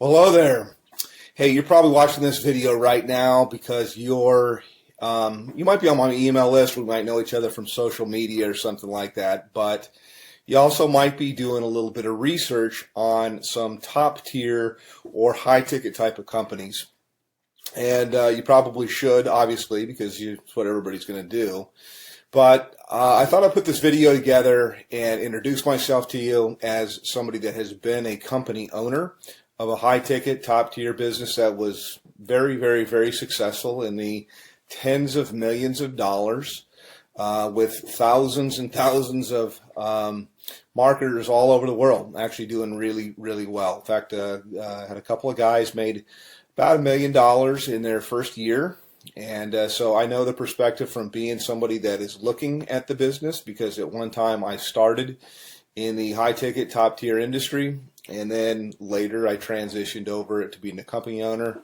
Hello there. Hey, you're probably watching this video right now because you might be on my email list. We might know each other from social media or something like that, but you also might be doing a little bit of research on some top tier or high ticket type of companies. And you probably should, obviously, because it's what everybody's going to do. But I thought I'd put this video together and introduce myself to you as somebody that has been a company owner of a high-ticket, top-tier business that was very, very, very successful in the tens of millions of dollars with thousands and thousands of marketers all over the world, actually doing really, really well. In fact, I had a couple of guys made about $1 million in their first year. And so I know the perspective from being somebody that is looking at the business, because at one time I started in the high-ticket, top-tier industry, and then later I transitioned over to being a company owner.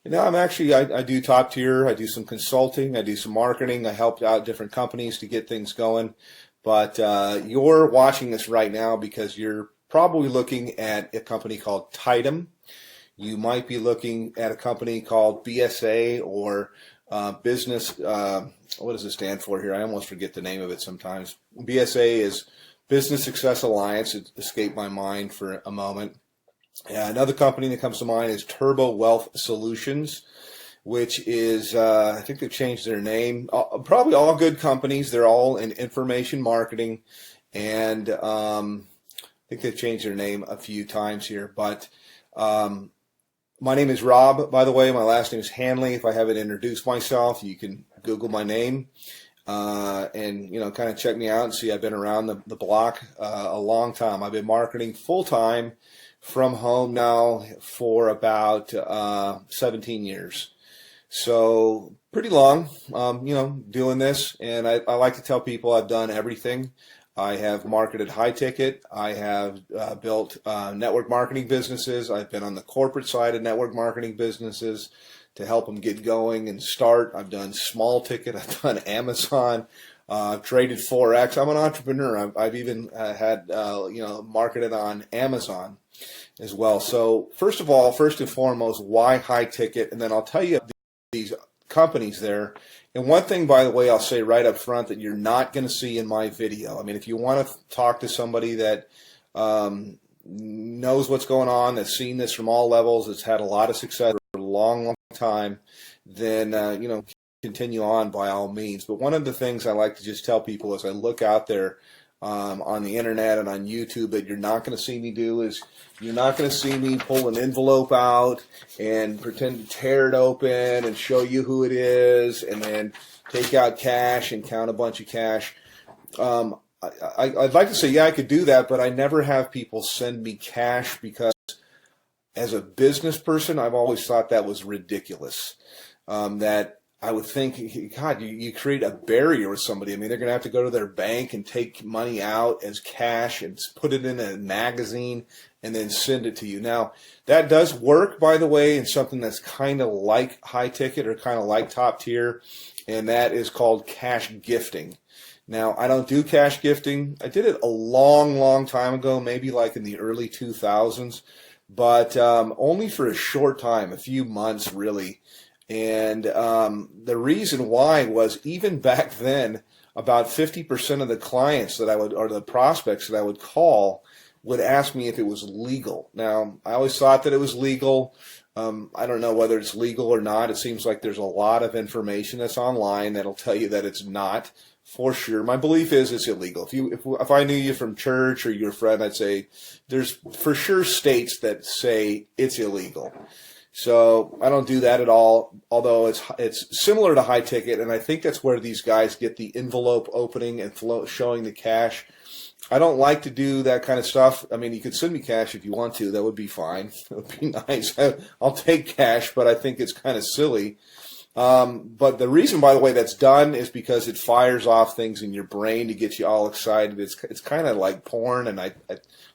And now I do top-tier, I do some consulting, I do some marketing, I helped out different companies to get things going. But you're watching this right now because you're probably looking at a company called Tidem. You might be looking at a company called BSA or business, what does it stand for here? I almost forget the name of it sometimes. BSA is Business Success Alliance. It escaped my mind for a moment. Another company that comes to mind is Turbo Wealth Solutions, which is, I think they've changed their name. Probably all good companies. They're all in information marketing. And I think they've changed their name a few times here. But my name is Rob, by the way. My last name is Hanley. If I haven't introduced myself, you can Google my name. And kind of check me out and see I've been around the block a long time. I've been marketing full-time from home now for about 17 years. So pretty long, doing this. And I like to tell people I've done everything. I have marketed high ticket. I have built network marketing businesses. I've been on the corporate side of network marketing businesses to help them get going and start. I've done small ticket. I've done Amazon. I've traded Forex. I'm an entrepreneur. I've even had, marketed on Amazon as well. So first and foremost, why high ticket? And then I'll tell you these companies there. And one thing, by the way, I'll say right up front that you're not going to see in my video. I mean, if you want to talk to somebody that knows what's going on, that's seen this from all levels, that's had a lot of success for a long, long time, then, continue on by all means. But one of the things I like to just tell people as I look out there on the internet and on YouTube that you're not going to see me do is you're not going to see me pull an envelope out and pretend to tear it open and show you who it is and then take out cash and count a bunch of cash. I'd like to say, yeah, I could do that, but I never have people send me cash because as a business person, I've always thought that was ridiculous. That I would think, God, you create a barrier with somebody. I mean, they're going to have to go to their bank and take money out as cash and put it in a magazine and then send it to you. Now, that does work, by the way, in something that's kind of like high ticket or kind of like top tier, and that is called cash gifting. Now, I don't do cash gifting. I did it a long, long time ago, maybe like in the early 2000s, but only for a short time, a few months really. And the reason why was even back then, about 50% of the clients that I would, or the prospects that I would call, would ask me if it was legal. Now, I always thought that it was legal. I don't know whether it's legal or not. It seems like there's a lot of information that's online that'll tell you that it's not for sure. My belief is it's illegal. If I knew you from church or you're a friend, I'd say there's for sure states that say it's illegal. So I don't do that at all, although it's similar to high ticket, and I think that's where these guys get the envelope opening and showing the cash. I don't like to do that kind of stuff. I mean, you could send me cash if you want to. That would be fine. It would be nice. I'll take cash, but I think it's kind of silly. But the reason, by the way, that's done is because it fires off things in your brain to get you all excited. It's kind of like porn, and I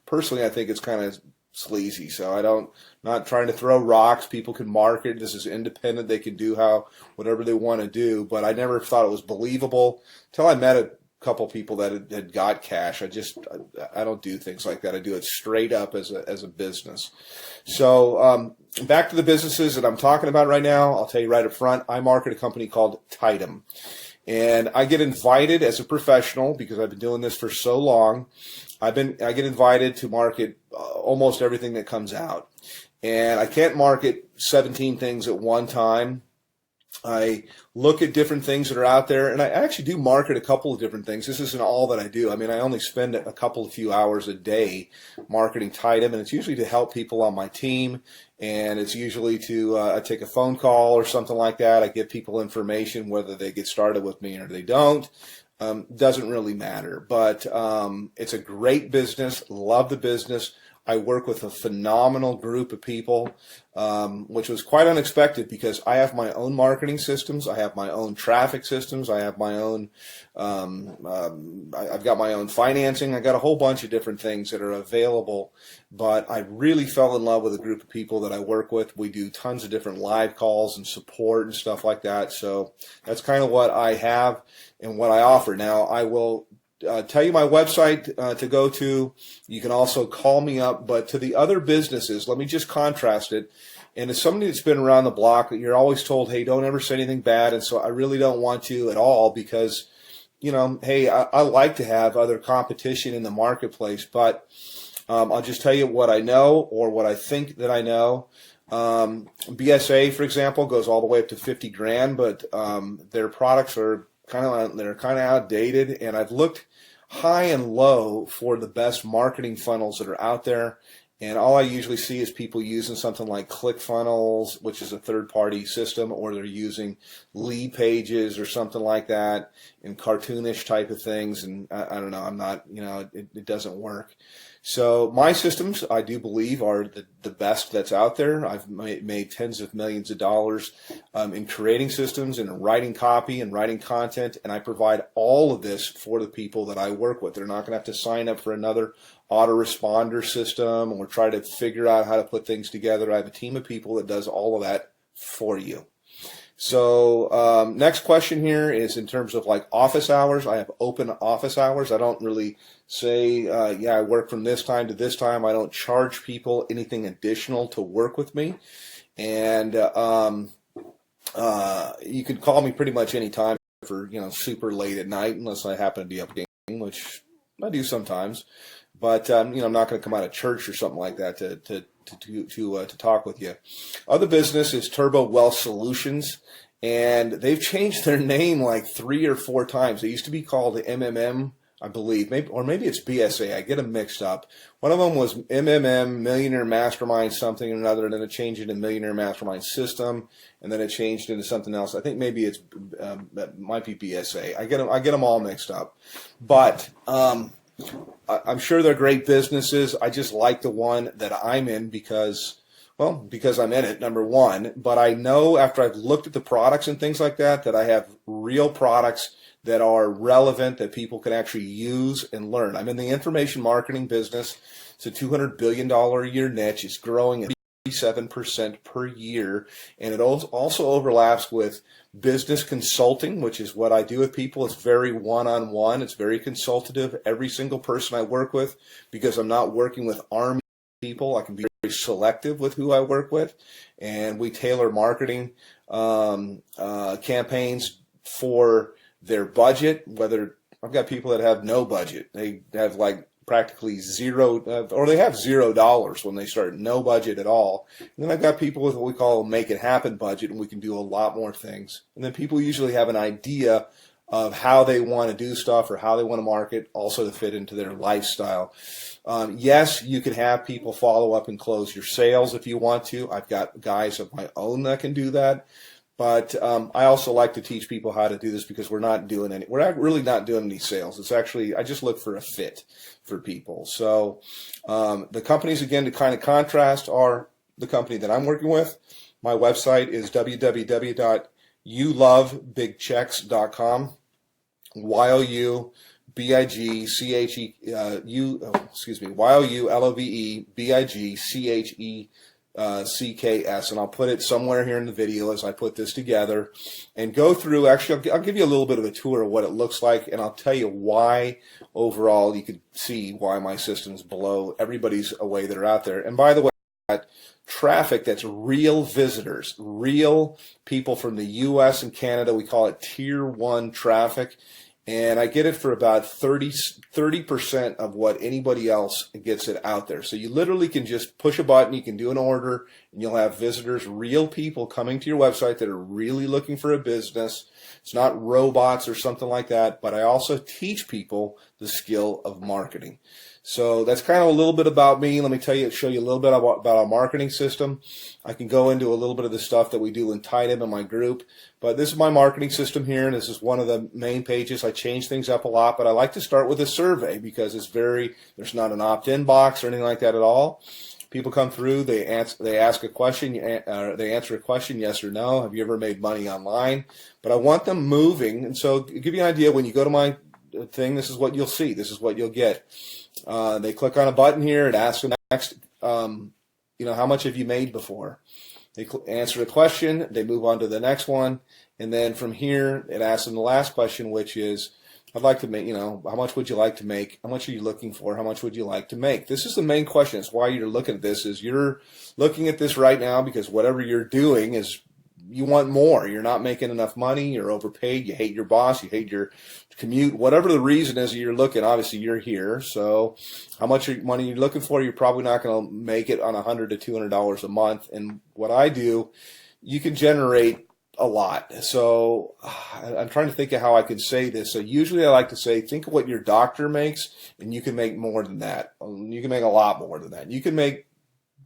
personally, I think it's kind of sleazy. So not trying to throw rocks. People can market. This is independent. They can do whatever they want to do. But I never thought it was believable until I met couple people that had got cash. I don't do things like that. I do it straight up as a business. So back to the businesses that I'm talking about right now. I'll tell you right up front, I market a company called Tidem. And I get invited as a professional, because I've been doing this for so long. I get invited to market almost everything that comes out. And I can't market 17 things at one time. I look at different things that are out there, and I actually do market a couple of different things. This isn't all that I do. I mean, I only spend a few hours a day marketing Tidem, and it's usually to help people on my team, and it's usually to I take a phone call or something like that. I give people information, whether they get started with me or they don't. Doesn't really matter, but it's a great business. Love the business. I work with a phenomenal group of people, which was quite unexpected, because I have my own marketing systems. I have my own traffic systems. I have my own, I've got my own financing. I got a whole bunch of different things that are available, but I really fell in love with a group of people that I work with. We do tons of different live calls and support and stuff like that. So that's kind of what I have and what I offer. Now, I will tell you my website to go to. You can also call me up. But to the other businesses, let me just contrast it. And as somebody that's been around the block, you're always told, hey, don't ever say anything bad. And so I really don't want to at all, because, you know, hey, I like to have other competition in the marketplace. But I'll just tell you what I know, or what I think that I know. BSA, for example, goes all the way up to 50 grand, but their products are kind of outdated, and I've looked high and low for the best marketing funnels that are out there, and all I usually see is people using something like ClickFunnels, which is a third-party system, or they're using Lead Pages or something like that, and cartoonish type of things, and I don't know, I'm not, you know, it doesn't work. So my systems, I do believe, are the best that's out there. I've made tens of millions of dollars in creating systems and writing copy and writing content, and I provide all of this for the people that I work with. They're not going to have to sign up for another autoresponder system or try to figure out how to put things together. I have a team of people that does all of that for you. So next question here is in terms of like office hours. I have open office hours. I don't really say, yeah, I work from this time to this time. I don't charge people anything additional to work with me. And you can call me pretty much any time for, you know, super late at night, unless I happen to be up game, which I do sometimes. But, you know, I'm not going to come out of church or something like that to talk with you. Other business is Turbo Wealth Solutions, and they've changed their name like 3 or 4 times. They used to be called MMM, I believe, maybe it's BSA. I get them mixed up. One of them was MMM, Millionaire Mastermind something or another, and then it changed into Millionaire Mastermind System, and then it changed into something else. I think maybe it might be BSA. I get them all mixed up, but I'm sure they're great businesses. I just like the one that I'm in because I'm in it, number one. But I know after I've looked at the products and things like that, that I have real products that are relevant, that people can actually use and learn. I'm in the information marketing business. It's a $200 billion a year niche. It's growing at 37% per year. And it also overlaps with business consulting, which is what I do with people. It's very one-on-one. It's very consultative. Every single person I work with, because I'm not working with army people, I can be very selective with who I work with. And we tailor marketing campaigns for their budget. Whether I've got people that have no budget. They have like practically zero, or they have $0 when they start, no budget at all. And then I've got people with what we call a make it happen budget, and we can do a lot more things. And then people usually have an idea of how they want to do stuff or how they want to market, also to fit into their lifestyle. Yes, you can have people follow up and close your sales if you want to. I've got guys of my own that can do that. But I also like to teach people how to do this, because we're not really not doing any sales. It's actually, I just look for a fit for people. So the companies, again, to kind of contrast, are the company that I'm working with. My website is www.youlovebigchecks.com. YOULOVEBIGCHECKS CKS, and I'll put it somewhere here in the video as I put this together and go through. Actually, I'll give you a little bit of a tour of what it looks like, and I'll tell you why overall you could see why my system's below everybody's away that are out there. And by the way, that traffic, that's real visitors, real people from the US and Canada. We call it tier 1 traffic. And I get it for about 30% of what anybody else gets it out there. So you literally can just push a button, you can do an order, and you'll have visitors, real people coming to your website that are really looking for a business. It's not robots or something like that, but I also teach people the skill of marketing. So that's kind of a little bit about me. Let me show you a little bit about our marketing system. I can go into a little bit of the stuff that we do in Tidem in my group, but this is my marketing system here, and this is one of the main pages. I change things up a lot, but I like to start with a survey because there's not an opt-in box or anything like that at all. People come through, they ask a question, they answer a question, yes or no. Have you ever made money online? But I want them moving, and so to give you an idea, when you go to my thing, this is what you'll see. This is what you'll get. They click on a button here. It asks them next, how much have you made before? They answer the question. They move on to the next one, and then from here, it asks them the last question, which is, I'd like to make, how much would you like to make? How much are you looking for? How much would you like to make? This is the main question. It's why you're looking at this. Is you're looking at this right now because whatever you're doing is you want more. You're not making enough money. You're overpaid. You hate your boss. You hate your commute. Whatever the reason is you're looking, obviously you're here. So how much money you're looking for, you're probably not going to make it on $100 to $200 a month. And what I do, you can generate a lot. So I'm trying to think of how I can say this. So usually I like to say, think of what your doctor makes, and you can make more than that. You can make a lot more than that. You can make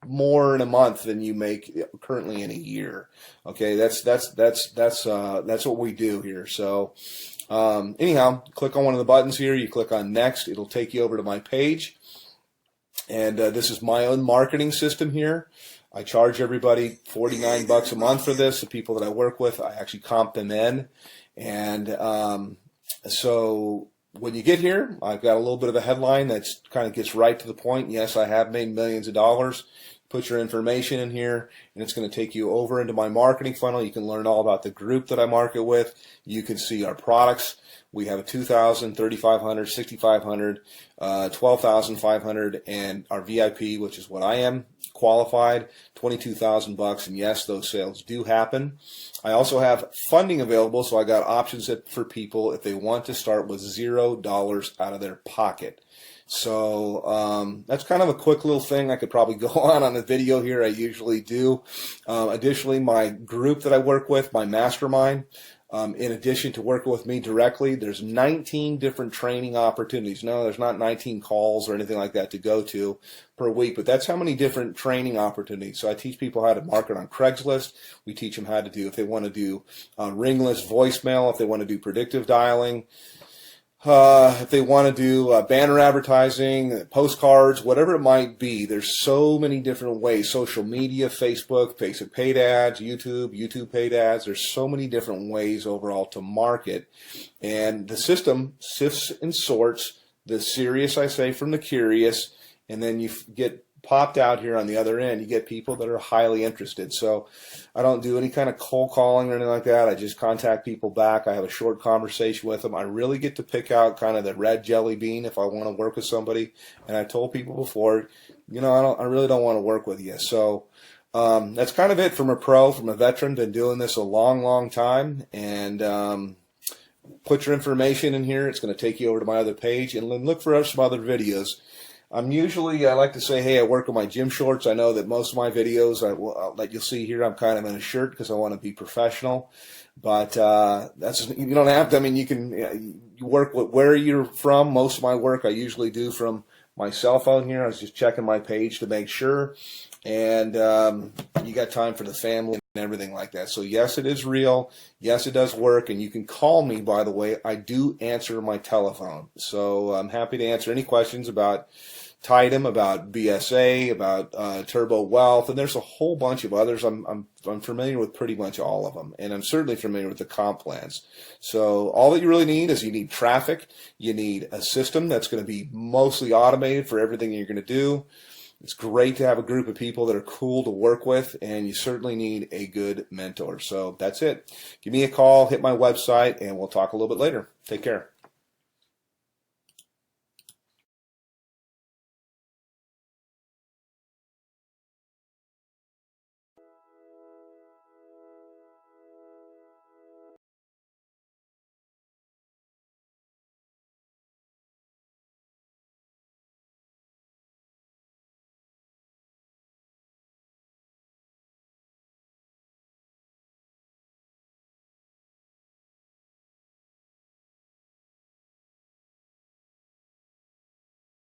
more in a month than you make currently in a year. Okay, that's what we do here. So anyhow, click on one of the buttons here. You click on next. It'll take you over to my page. And this is my own marketing system here. I charge everybody $49 a month for this. The people that I work with, I actually comp them in. And so when you get here, I've got a little bit of a headline that kind of gets right to the point. Yes, I have made millions of dollars. Put your information in here, and it's going to take you over into my marketing funnel. You can learn all about the group that I market with. You can see our products. We have a $2,000, $3,500, $6,500, $12,500, and our VIP, which is what I am qualified, $22,000. And yes, those sales do happen. I also have funding available, so I got options for people if they want to start with $0 out of their pocket. So that's kind of a quick little thing. I could probably go on the video here. I usually do. Additionally, my group that I work with, my mastermind, in addition to working with me directly, there's 19 different training opportunities. No, there's not 19 calls or anything like that to go to per week, but that's how many different training opportunities. So I teach people how to market on Craigslist. We teach them how to do, if they want to do ringless voicemail, if they want to do predictive dialing, if they want to do banner advertising, postcards, whatever it might be. There's so many different ways. Social media, Facebook paid ads, YouTube paid ads. There's so many different ways overall to market. And the system sifts and sorts the serious, I say, from the curious, and then you get popped out here on the other end. You get people that are highly interested. So I don't do any kind of cold calling or anything like that. I just contact people back. I have a short conversation with them. I really get to pick out kind of the red jelly bean if I want to work with somebody. And I told people before, I really don't want to work with you. So that's kind of it from a veteran. Been doing this a long, long time. And put your information in here. It's going to take you over to my other page, and look for some other videos. I like to say, hey, I work in my gym shorts. I know that most of my videos that you'll see here, I'm kind of in a shirt because I want to be professional. But you don't have to. I mean, you work with where you're from. Most of my work I usually do from my cell phone here. I was just checking my page to make sure. And you got time for the family and everything like that. So yes, it is real. Yes, it does work. And you can call me, by the way. I do answer my telephone. So I'm happy to answer any questions about Tidem, about BSA, about Turbo Wealth, and there's a whole bunch of others. I'm familiar with pretty much all of them, and I'm certainly familiar with the comp plans. So all that you really need is you need traffic. You need a system that's going to be mostly automated for everything you're going to do. It's great to have a group of people that are cool to work with, and you certainly need a good mentor. So that's it. Give me a call, hit my website, and we'll talk a little bit later. Take care.